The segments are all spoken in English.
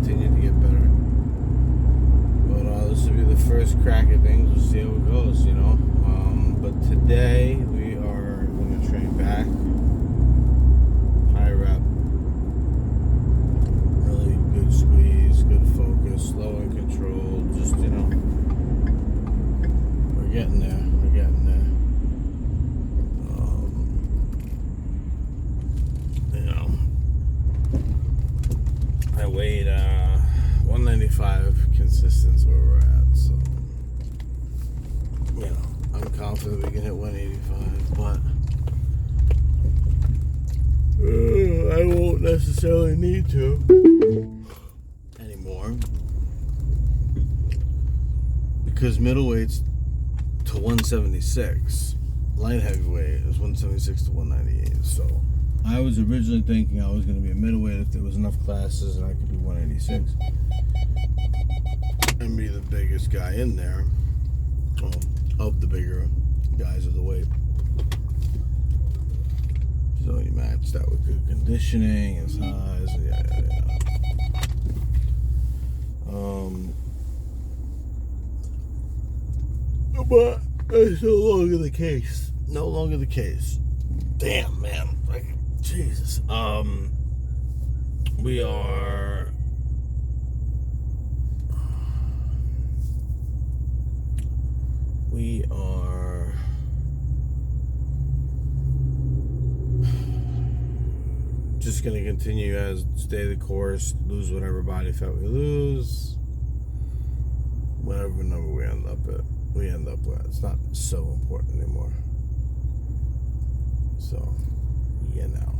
continue to get better. But this will be the first crack at things. We'll see how it goes, you know. But today we are going to train back. High rep. Really good squeeze, good focus, slow and controlled. Just, you know, we're getting there. We're getting there. I weighed 195 consistence where we're at, so you know I'm confident we can hit 185, but I won't necessarily need to anymore because middleweight's to 176, light heavyweight is 176 to 198, so I was originally thinking I was going to be a middleweight if there was enough classes and I could be 186 and be the biggest guy in there, of the bigger guys of the weight. So you match that with good conditioning and size, and yeah. But it's no longer the case. No longer the case. Damn, man. Like, Jesus. We are just gonna continue as stay the course, lose whatever body fat we lose, whatever number we end up with. It's not so important anymore. So, you know.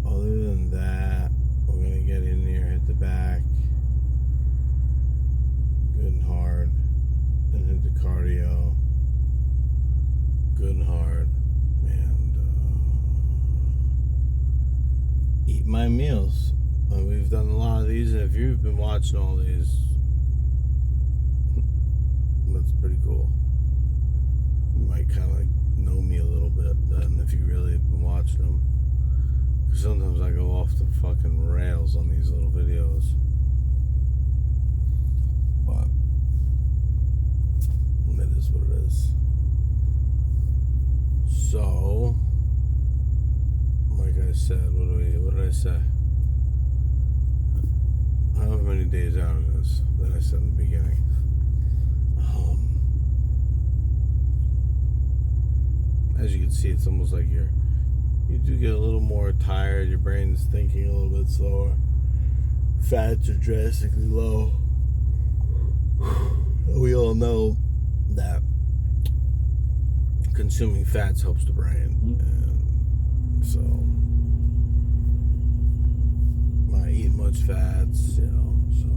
Other than that, we're gonna get in there, hit the back, good and hard, and hit the cardio, good and hard, and eat my meals. We've done a lot of these, and if you've been watching all these, that's pretty cool. You might kind of like know me a little bit then if you really have been watching them. Because sometimes I go off the fucking rails on these little videos. But it is what it is. So, like I said, what did I say? However many days out it is that I said in the beginning. As you can see, it's almost like you do get a little more tired, your brain's thinking a little bit slower, fats are drastically low. We all know that consuming fats helps the brain, and so I eat much fats, you know, so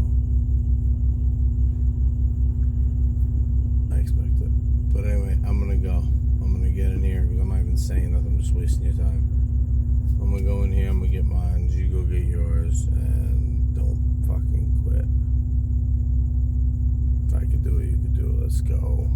I expect it. But anyway, I'm gonna go. I'm gonna get in here because I'm not even saying nothing. I'm just wasting your time. I'm gonna go in here. I'm gonna get mine. You go get yours, and don't fucking quit. If I could do it, you could do it. Let's go.